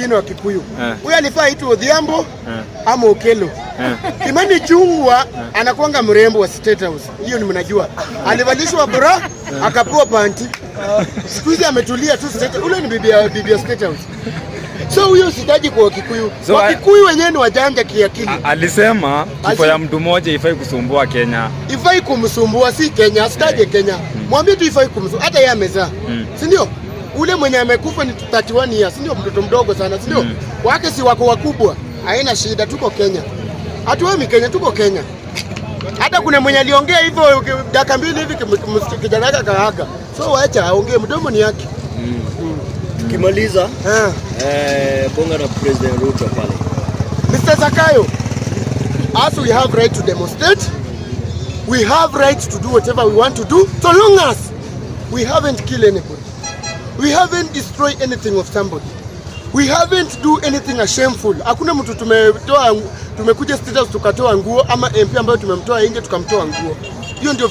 majina wa Kikuyu. Huyu alifaa itu Odhiambo ama Okelo. Kimani Ichung'wah anakuanga mrembo wa State House. Hiyo ni mnajua. Alivalishwa bra akapewa panty. Siku hizi ametulia tu State. Ule ni bibi ya State House. So huyo sitaji kwa Kikuyu. So, Wakikuyu wenyewe ni wajanja kiakili. Alisema kifo ya mtu mmoja ifai kusumbua Kenya. Ifai kumsumbua si Kenya, sitaje Kenya. Mwambie tu ifai kumsumbua. Hata yeye amezaa. Si ndio? Ule mwenye amekufa ni 31 years, si ndio? Mtoto mdogo sana, si ndio? Wake si wako wakubwa. Haina shida, tuko Kenya. Hatuemi Kenya, tuko Kenya. Hata kuna mwenye aliongea hivyo dakika mbili hivi kijana kaaga. So waacha aongee, mdomo ni yake. Kimaliza bonga na President Ruto pale. Mr. Zakayo, as we have right to demonstrate, we have right to do whatever we want to do, so long as we haven't killed anybody, we haven't destroyed anything of somebody, we haven't do anything shameful. Hakuna mtu tumekuja State House tukatoa nguo ama MP ambayo tumemtoa nje tukamtoa nguo. Hiyo ndio